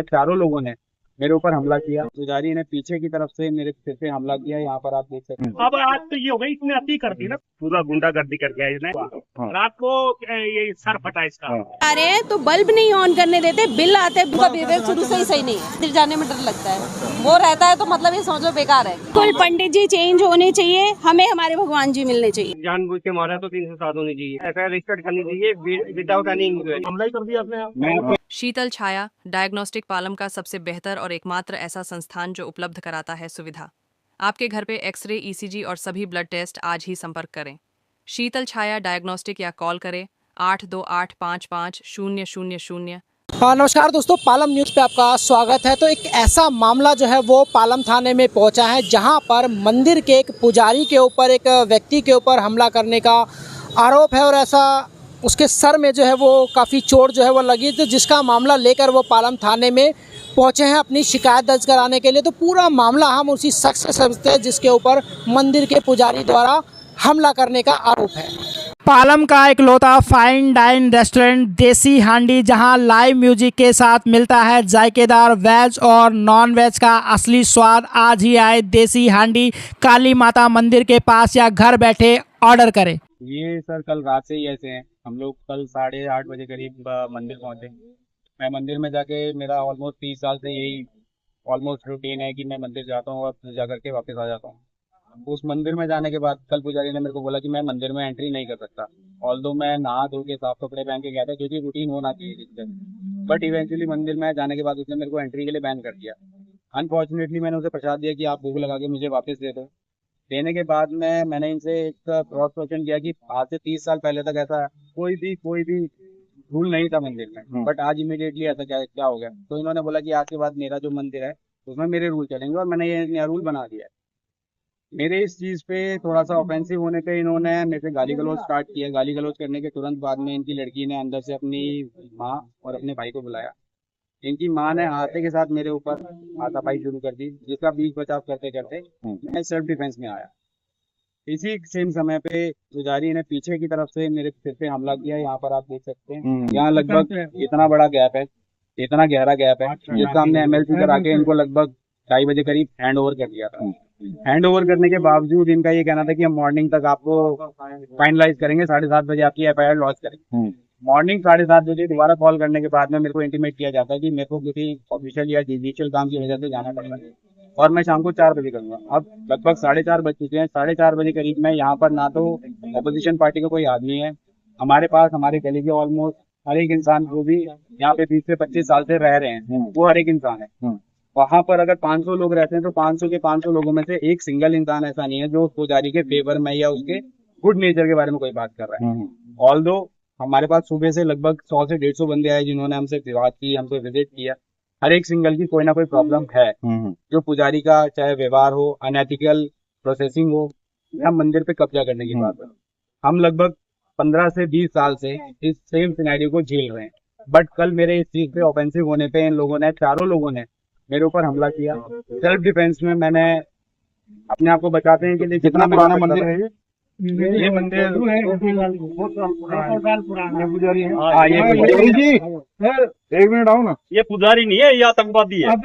चारों लोगों ने मेरे ऊपर हमला किया। पुजारी ने पीछे की तरफ से मेरे सिर पे हमला किया। यहाँ पर आप देख सकते हैं। अब आज तो ये हो गई, इसने अति कर दी ना, पूरा गुंडागर्दी कर दिया इसने। रात को ये सर फटा इसका। अरे तो बल्ब नहीं ऑन करने देते, बिल आते हैं। उनका बिहेवियर शुरू से ही सही नहीं है, फिर जाने में डर लगता है। वो रहता है तो मतलब ये समझो बेकार है। कुल पंडित जी चेंज होने चाहिए, हमें हमारे भगवान जी मिलने चाहिए। जानबूझ के मारा तो 307 होनी चाहिए, ऐसा रजिस्टर्ड करनी चाहिए विदाउट एनी इंक्वायरी। हमला ही कर दिया आपने। शीतल छाया डायग्नोस्टिक पालम का सबसे बेहतर और एकमात्र ऐसा संस्थान जो उपलब्ध कराता है सुविधा। आपके घर पे एक्सरे, ईसीजी और सभी ब्लड टेस्ट आज ही संपर्क करें। शीतल छाया डायग्नोस्टिक या कॉल करें 82855000। नमस्कार दोस्तों, पालम न्यूज़ पे आपका स्वागत है। तो एक ऐसा मामला जो है वो पालम थाने में पहुंचा है, जहां पर मंदिर के एक पुजारी के ऊपर एक व्यक्ति के ऊपर हमला करने का आरोप है और ऐसा उसके सर में जो है वो काफ़ी चोट जो है वो लगी, तो जिसका मामला लेकर वो पालम थाने में पहुंचे हैं अपनी शिकायत दर्ज कराने के लिए। तो पूरा मामला हम उसी शख्स से समझते हैं जिसके ऊपर मंदिर के पुजारी द्वारा हमला करने का आरोप है। पालम का एक लौता फाइन डाइन रेस्टोरेंट देसी हांडी, जहां लाइव म्यूजिक के साथ मिलता है जायकेदार वेज और नॉन वेज का असली स्वाद। आज ही आए देसी हांडी, काली माता मंदिर के पास या घर बैठे ऑर्डर करें। ये सर कल रात से ही ऐसे हैं। हम लोग कल 8:30 बजे करीब मंदिर पहुंचे। मैं मंदिर में जाके, मेरा ऑलमोस्ट 30 साल से यही ऑलमोस्ट रूटीन है कि मैं मंदिर जाता हूँ और जा करके वापस आ जाता हूँ। उस मंदिर में जाने के बाद कल पुजारी ने मेरे को बोला कि मैं मंदिर में एंट्री नहीं कर सकता। ऑल्दो मैं नहा धो के साफ कपड़े पहन के गया था, क्योंकि रूटीन होना चाहिए जिससे, बट इवेंचुअली मंदिर में जाने के बाद उसने मेरे को एंट्री के लिए बैन कर दिया। अनफॉर्चुनेटली मैंने उसे प्रसाद दिया कि आप भूख लगा के मुझे वापस दे दो। देने के बाद मैंने इनसे एक क्रॉस क्वेश्चन किया कि आज से 30 साल पहले तक ऐसा कोई भी रूल नहीं था मंदिर में, बट आज इमीडिएटली ऐसा क्या हो गया। तो इन्होंने बोला कि आज के बाद मेरा जो मंदिर है उसमें मेरे रूल चलेंगे, और मैंने ये नया रूल बना दिया है। मेरे इस चीज़ पे थोड़ा सा ऑफेंसिव होने पे इन्होंने मेरे से गाली गलौज स्टार्ट किया। गाली गलौज करने के तुरंत बाद में इनकी लड़की ने अंदर से अपनी माँ और अपने भाई को बुलाया। इनकी माँ ने हाथे के साथ मेरे ऊपर हाथापाई शुरू कर दी, जिसका बीच बचाव करते करते मैं सेल्फ डिफेंस में आया। इसी सेम समय पे पुजारी ने पीछे की तरफ से मेरे सिर पे हमला किया। यहाँ पर आप देख सकते हैं, यहाँ लगभग इतना बड़ा गैप है, इतना गहरा गैप है, जिसका हमने MLC करा के इनको लगभग 2:30 बजे करीब हैंड ओवर कर दिया था। हैंड ओवर करने के बावजूद इनका ये कहना था कि हम मॉर्निंग तक आपको फाइनलाइज करेंगे, 7:30 बजे आपकी FIR लॉन्च करेंगे। मॉर्निंग 7:30 बजे दोबारा कॉल करने के बाद में मेरे को इंटीमेट किया जाता है कि मेरे को किसी ऑफिशियल या जुडिशियल काम की वजह से जाना पड़ता है और मैं शाम को 4 बजे करूंगा। अब लगभग 4:30 बज चुके हैं। 4:30 बजे करीब में यहाँ पर ना तो अपोजिशन पार्टी का कोई आदमी है, हमारे पास हमारे गली के ऑलमोस्ट हर एक इंसान जो भी यहाँ पे 20 से 25 साल से रह रहे हैं वो हर एक इंसान है। वहाँ पर अगर 500 लोग रहते हैं तो 500 के 500 लोगों में से एक सिंगल इंसान ऐसा नहीं है जो पुजारी के फेवर में या उसके गुड नेचर के बारे में कोई बात कर रहा है। ऑल्दो हमारे पास सुबह से लगभग 100 से 150 बंदे आए जिन्होंने हमसे बात की, हमसे विजिट किया। हर एक सिंगल की कोई ना कोई प्रॉब्लम है, जो पुजारी का चाहे व्यवहार हो, अनएथिकल प्रोसेसिंग हो या मंदिर पे कब्जा करने की बात हो। हम लगभग 15 से 20 साल से इस सेम सिनेरियो को झेल रहे हैं, बट कल मेरे इस चीज पे ऑफेंसिव होने पे इन लोगों ने, चारों लोगों ने मेरे ऊपर हमला किया। सेल्फ डिफेंस में मैंने अपने आप को बचाने के लिए। कितना पुराना मंदिर है ये मंदिर? जी एक मिनट आओ ना। ये पुजारी नहीं है, ये आतंकवादी है।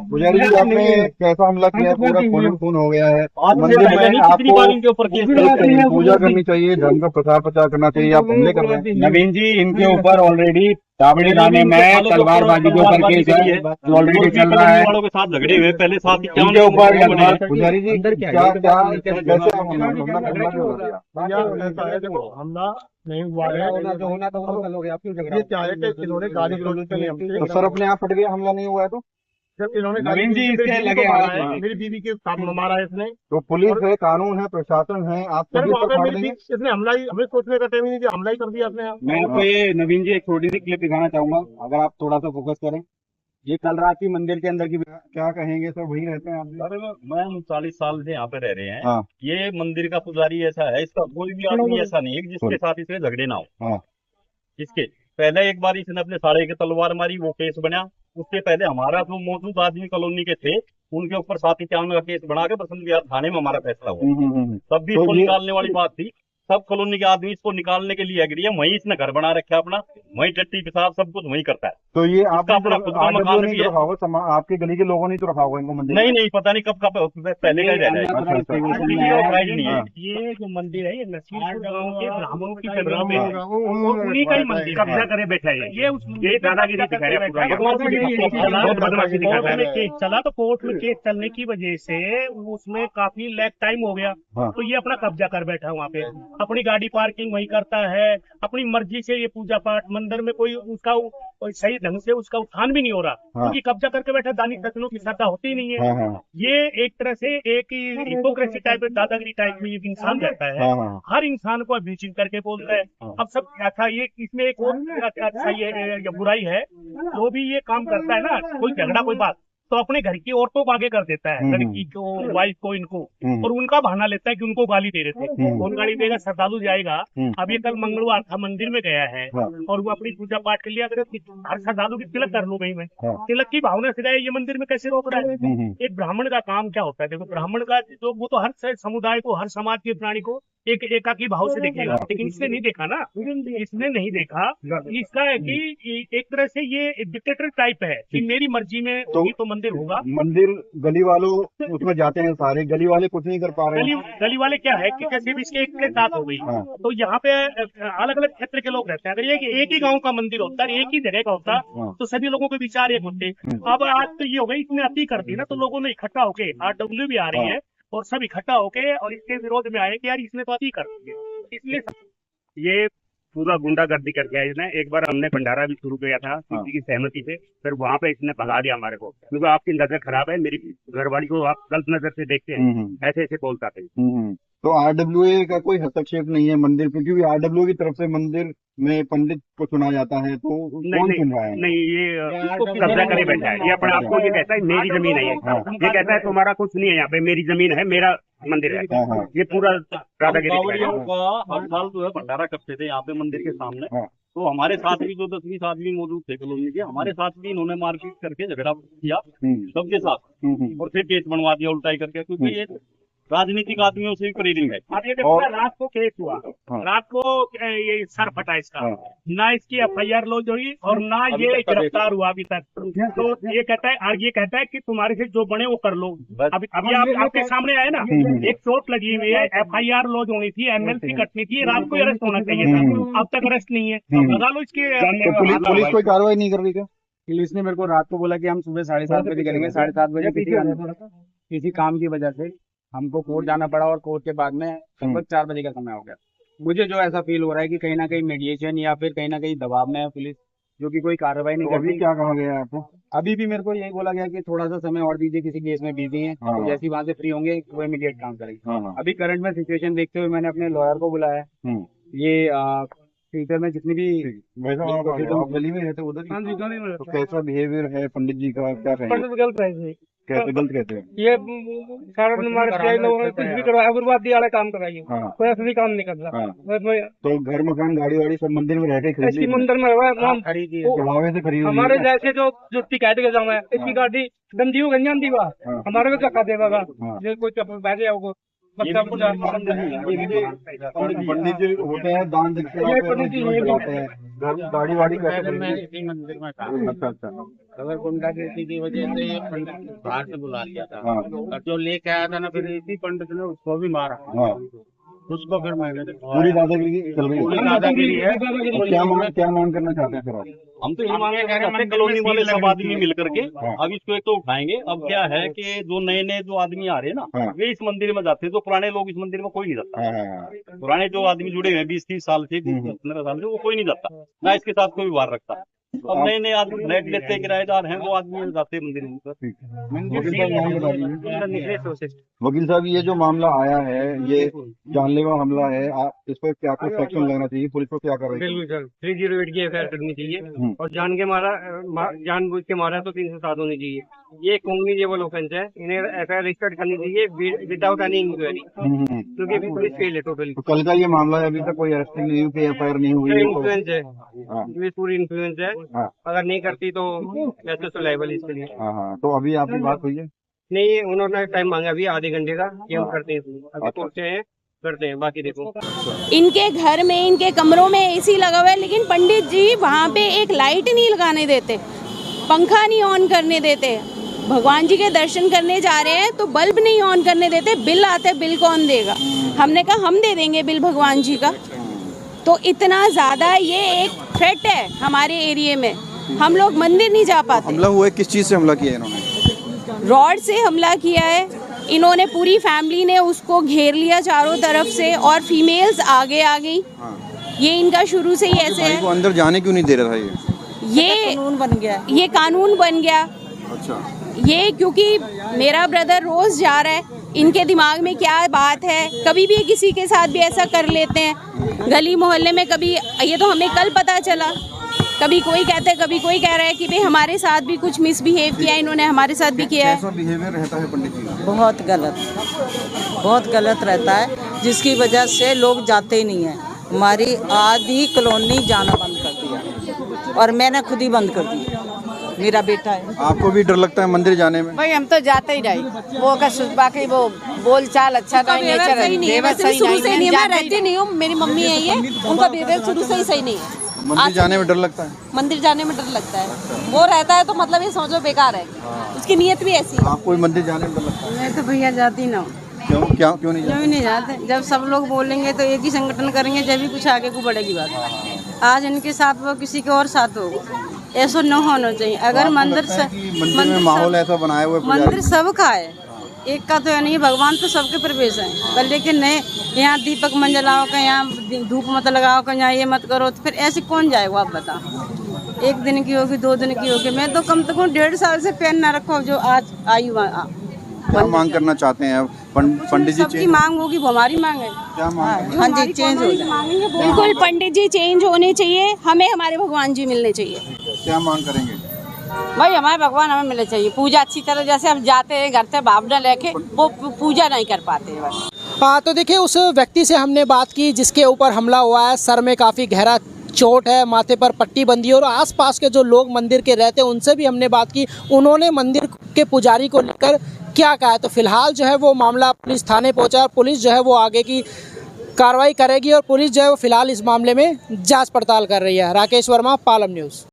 पुजारी जी, आपने कैसा हमला किया? पूरा खून हो गया है मंदिर में। आपको इनके ऊपर पूजा करनी चाहिए, धर्म का प्रचार करना चाहिए, आप हमले कर रहे हैं। नवीन जी, इनके ऊपर ऑलरेडी दावड़ी थाने में तलवारबाजी के ऊपर केस ऑलरेडी चल रहा है। वालों के साथ झगड़े हुए पहले, साथ इनके ऊपर पुजारी जी हमला नहीं हुआ है, जो होना था वो कल हो गया। आप क्यों झगड़ा? ये क्या है कि इन्होंने गाली गलौज की हमसे। तो सर अपने आप फट गया, हमला नहीं हुआ है तो? जब इन्होंने नवीन जी इसके लगे हाथ हैं। मेरी बीवी के काम मारा है इसने। तो पुलिस है, कानून है, प्रशासन है, आप सर सभी वहाँ तो पे फाड़ मेरी देंगे। इसने हमला ही, हमें सोचने का टाइम ही नहीं दिया, हमला ही कर दिया आपने। मैं आपको ये नवीन जी एक छोटी सी क्लिप दिखाना चाहूंगा, अगर आप थोड़ा सा फोकस करें। ये कल रात की मंदिर के अंदर की क्या कहेंगे सर, वही रहते हैं आप? अरे मैं 39 साल से यहाँ पे रह रहे हैं। हाँ। ये मंदिर का पुजारी ऐसा है, इसका कोई भी आदमी ऐसा नहीं है कि जिसके साथ इसके झगड़े ना हो। हाँ। इसके पहले एक बार इसने अपने साड़े के तलवार मारी, वो केस बना। उसके पहले हमारा जो मौजूद आदमी कॉलोनी के थे उनके ऊपर 751 का केस बना के बसंत विहार थाने में हमारा फैसला हुआ। तब भी इसको निकालने वाली बात थी। सब कॉलोनी के आदमी इसको निकालने के लिए एग्री है। वहीं इसने घर बना रखा है अपना, वहीं टट्टी पेशाब सब कुछ वहीं करता है। तो ये इसका अपना खुद का मकान भी है। रखा होगा, आपके गली के लोगों ने तो रखा होगा इनको मंदिर? नहीं, पता नहीं कब का पहले का ही रह जाएगा। नहीं है ये जो मंदिर है ये नसीबपुर गांव के ब्राह्मणों की जगह पे है और उन्हीं का ही मंदिर कब्जा करे बैठा है। ये दादागिरी दिखा रहा है, बहुत बदमाशी दिखा रहा है। केस चला तो कोर्ट में केस चलने की वजह से उसमें काफी लैग टाइम हो गया, तो ये अपना कब्जा कर बैठा है वहाँ पे। अपनी गाड़ी पार्किंग वही करता है, अपनी मर्जी से ये पूजा पाठ मंदिर में कोई उसका सही ढंग से उसका उत्थान भी नहीं हो रहा, क्योंकि कब्जा करके बैठा। दानी सज्जनों की श्रद्धा होती नहीं है। ये एक तरह से एक हिपोक्रेसी टाइप दादागिरी टाइप में एक इंसान रहता है, हर इंसान को अभिचित करके बोलता है। अब सब अच्छा, ये इसमें एक और अच्छा ये बुराई है, जो भी ये काम करता है ना, कोई झगड़ा कोई बात तो अपने घर की औरतों को आगे कर देता है, लड़की को, वाइफ को, इनको, और उनका बहाना लेता है कि उनको गाली दे रहे थे। कौन गाली देगा? श्रद्धालु जाएगा। अब ये कल मंगलवार था, मंदिर में गया है और वो अपनी पूजा पाठ के लिए अगर हर श्रद्धालु की तिलक कर लो भाई, मैं तिलक की भावना से जाए, ये मंदिर में कैसे रोक रहा है? एक ब्राह्मण का काम क्या होता है? देखो, ब्राह्मण का जो वो तो हर समुदाय को, हर समाज के प्राणी को एक एकाकी भाव से देखेगा, लेकिन इसने नहीं देखा ना, इसने नहीं देखा। इसका है कि एक तरह से ये डिक्टेटर टाइप है कि मेरी मर्जी में तो मंदिर होगा। मंदिर गली वालों उसमें जाते हैं, सारे गली वाले कुछ नहीं कर पा रहे हैं। गली वाले क्या है कि जैसे भी इसके एक के साथ हो गई, तो यहाँ पे अलग अलग क्षेत्र के लोग रहते हैं। अगर ये एक ही गांव का मंदिर होता है, एक ही जगह का होता, तो सभी लोगों के विचार एक होते। अब आज तो ये हो गई, इसने अति कर दी ना, तो लोगों ने इकट्ठा होके, RW भी आ रही है और सब इकट्ठा होके और इसके विरोध में आए कि यार इसने तो अति कर दी है। इसलिए ये पूरा गुंडागर्दी कर गया इसने। एक बार हमने भंडारा भी शुरू किया था किसी की सहमति से, फिर वहाँ पे इसने भगा दिया हमारे को, क्योंकि आपकी नजर खराब है, मेरी घरवाली को आप गलत नजर से देखते हैं, ऐसे ऐसे बोलता थे। तो RWA का कोई हस्तक्षेप नहीं है मंदिर पे, क्योंकि RWA की तरफ से मंदिर में पंडित को चुना जाता है, तो कौन चुन रहा है? नहीं, ये कब्जा करे बैठा है। ये अपने आप को ये कहता है मेरी जमीन है, ये कहता है तुम्हारा कुछ नहीं है, यहाँ पे मेरी जमीन है, मेरा मंदिर है। ये पूरा दादागिरी का हर साल जो है भंडारा करते थे यहाँ पे मंदिर के सामने। तो हमारे साथ भी जो 10-20 आदमी मौजूद थे कॉलोनी के, हमारे साथ भी इन्होंने मारपीट करके झगड़ा किया सबके साथ, और फिर केस बनवा दिया उल्टाई करके, क्योंकि ये राजनीतिक आदमियों से भी प्रेरित है। अब ये देखो, रात को केस हुआ, रात को ये सर फटा इसका, ना इसकी FIR लॉन्च हुई और ना ये गिरफ्तार हुआ अभी तक। तो ये कहता है कि तुम्हारे से जो बने वो कर लो। अभी आपके सामने आए ना, एक चोट लगी हुई है, FIR लॉन्च होनी थी, MLC कटनी थी, रात को अरेस्ट होना चाहिए था, अब तक अरेस्ट नहीं है। लगा लो इसके। पुलिस कोई कार्रवाई नहीं कर रही क्या? पुलिस ने मेरे को रात को बोला कि हम सुबह 7:30 बजे करेंगे। 7:30 बजे किसी काम की वजह से हमको कोर्ट जाना पड़ा और कोर्ट के बाद में लगभग 4 बजे का समय हो गया। मुझे जो ऐसा फील हो रहा है कि कहीं ना कहीं मीडिएशन या फिर कहीं ना कहीं दबाव में है पुलिस, जो कि कोई कार्रवाई नहीं कर रही। क्या कहा गया है आपको? अभी भी मेरे को यही बोला गया कि थोड़ा सा समय और दीजिए, किसी केस में बिजी है, तो जैसे ही वहाँ से फ्री होंगे वो इमीडिएट काम करेंगे। अभी करंट में सिचुएशन देखते हुए मैंने अपने लॉयर को बुलाया है। ये फ्यूचर में जितनी भी गली में रहते उधर, तो कैसा बिहेवियर है पंडित जी का, क्या कहेंगे? कैसे गलत कहते हैं? ये सारा हमारे लोगों ने कुछ भी करवाया, अगरबत्ती वाला काम कराइए, कोई असली काम नहीं कर रहा। तो घर मकान गाड़ी वाड़ी सब मंदिर में रह के इसकी मंदिर में भावे से खरीद, हमारे जैसे जो टिकट के जमा है, इसकी गाड़ी गंदी हो गंजान दी बा हमारे को धक्का देगा, ये कोई बैठे जाओगे पंडित जी होते हैं, दान दक्षिणा हैं, गाड़ी वाड़ी कैसे मंदिर में काम। अच्छा। अगर गुंडागर्दी की वजह से ये पंडित बाहर से बुला लिया था और जो लेके आया था ना, फिर इसी पंडित ने उसको भी मारा, उसको फिर पूरी दादागिरी चल रही है। क्या मांग करना चाहते हैं फिर आप? हम तो ये मांगे हैं कॉलोनी वाले सब आदमी मिल करके अब इसको एक तो उठाएंगे। अब क्या है कि जो नए जो आदमी आ रहे हैं ना, वे इस मंदिर में जाते हैं, जो पुराने लोग इस मंदिर में कोई नहीं जाता। पुराने जो आदमी जुड़े हैं 20-30 साल से, 15 साल से, वो कोई नहीं जाता, ना इसके साथ कोई व्यवहार रखता। अब नए आदमी फ्लैट लेते किराएदार हैं, वो आदमी जाते मंदिर में। वकील साहब, ये जो मामला आया है, ये जानलेवा हमला है, इस पर क्या कुछ सेक्शन लगना चाहिए? पुलिस को क्या कर रही है? बिल्कुल सर, 308 की FIR करनी चाहिए, और जानबूझ के मारा तो 307 होनी चाहिए। ये कॉग्निजेबल ऑफेंस है, इन्हें FIR रजिस्टर्ड करनी चाहिए विदाउट एनी इंक्वायरी, क्योंकि पुलिस फेल है टोटली। तो कल का ये मामला है, अभी तक कोई अरेस्टिंग नहीं हुई, FIR नहीं हुई, इन्फ्लुएंस है, पूरी इन्फ्लुएंस है। अगर नहीं करती तो वैसे तो लायबल इसके लिए। तो अभी आपकी बात हुई है? नहीं, उन्होंने टाइम मांगा अभी आधे घंटे का, ये हम करते हैं। अभी पहुंचे हैं, करते हैं। बाकी देखो इनके घर में, इनके कमरों में एसी लगा हुआ है, लेकिन पंडित जी वहाँ पे एक लाइट नहीं लगाने देते, पंखा नहीं ऑन करने देते। भगवान जी के दर्शन करने जा रहे हैं तो बल्ब नहीं ऑन करने देते, बिल आते, बिल कौन देगा? हमने कहा हम दे देंगे बिल भगवान जी का। तो इतना ज़्यादा ये एक थ्रेट है हमारे एरिया में, हम लोग मंदिर नहीं जा पाते। हमला हुआ है, किस चीज़ से हमला किया है इन्होंने? रॉड से हमला किया है इन्होंने, पूरी फैमिली ने उसको घेर लिया चारों तरफ से, और फीमेल्स आगे आ गई। ये इनका शुरू से ही ऐसे है। अंदर जाने क्यों नहीं दे रहा था ये कानून बन गया, ये कानून बन गया। अच्छा, ये क्योंकि मेरा ब्रदर रोज जा रहा है, इनके दिमाग में क्या बात है, कभी भी किसी के साथ भी ऐसा कर लेते हैं गली मोहल्ले में। कभी ये तो हमें कल पता चला, कभी कोई कहते, कभी कोई कह रहा है कि भाई हमारे साथ भी कुछ मिसबिहेव किया, इन्होंने हमारे साथ भी किया है। कैसा बिहेवियर रहता है पंडित जी का? बहुत गलत रहता है, जिसकी वजह से लोग जाते ही नहीं हैं। हमारी आधी कॉलोनी जाना बंद कर दिया, और मैंने खुद ही बंद कर दी, मेरा बेटा है। आपको भी डर लगता है मंदिर जाने में? भाई हम तो जाते ही नहीं, वो का बाकी वो बोल चाल अच्छा नहीं, नेचर सही नहीं है, वैसे शुरू से नहीं, मैं रहती नहीं हूँ, मेरी मम्मी है ये, उनका बिहेवियर शुरू से ही सही नहीं है। मंदिर जाने में डर लगता है? मंदिर जाने में डर लगता है, वो रहता है तो मतलब ये समझो बेकार है, उसकी नीयत भी ऐसी है। आपको मंदिर जाने में डर लगता है? मैं तो भैया जाती ना। क्यों क्यों नहीं जाते? नहीं जाते, जब सब लोग बोलेंगे तो एक ही संगठन करेंगे, जब भी कुछ आगे को बढ़ेगी बात। आज इनके साथ वो किसी के और साथ हो, ऐसा न होना चाहिए। अगर मंदिर में माहौल ऐसा बनाया हुआ है, मंदिर सबका है, एक का तो नहीं, भगवान तो सबके प्रवेश है, पर लेकिन नहीं, यहाँ दीपक मत जलाओ का, यहाँ धूप मत लगाओ का, यहाँ ये मत करो, तो फिर ऐसे कौन जाएगा आप बताओ? एक दिन की होगी, 2 दिन की होगी, मैं तो कम से कम 1.5 साल से पेन ना रखो जो आज आई। क्या मांग करना चाहते हैं पंडित जी? सबकी मांग होगी, वो हमारी मांग है। क्या मांग? हाँ जी, चेंज हो जाए बिल्कुल, पंडित जी चेंज होने चाहिए, हमें हमारे भगवान जी मिलने चाहिए। क्या मांग करेंगे? भाई हमारे भगवान हमें मिलने चाहिए, पूजा अच्छी तरह, जैसे हम जाते हैं घर से भावना लेके, वो पूजा नहीं कर पाते हैं बस। हाँ, तो देखिए उस व्यक्ति से हमने बात की जिसके ऊपर हमला हुआ है, सर में काफ़ी गहरा चोट है, माथे पर पट्टी बंधी, और आसपास के जो लोग मंदिर के रहते हैं उनसे भी हमने बात की, उन्होंने मंदिर के पुजारी को लेकर क्या कहा है। तो फिलहाल जो है वो मामला पुलिस थाने पहुंचा, और पुलिस जो है वो आगे की कार्रवाई करेगी, और पुलिस जो है वो फिलहाल इस मामले में जांच पड़ताल कर रही है। राकेश वर्मा, पालम न्यूज़।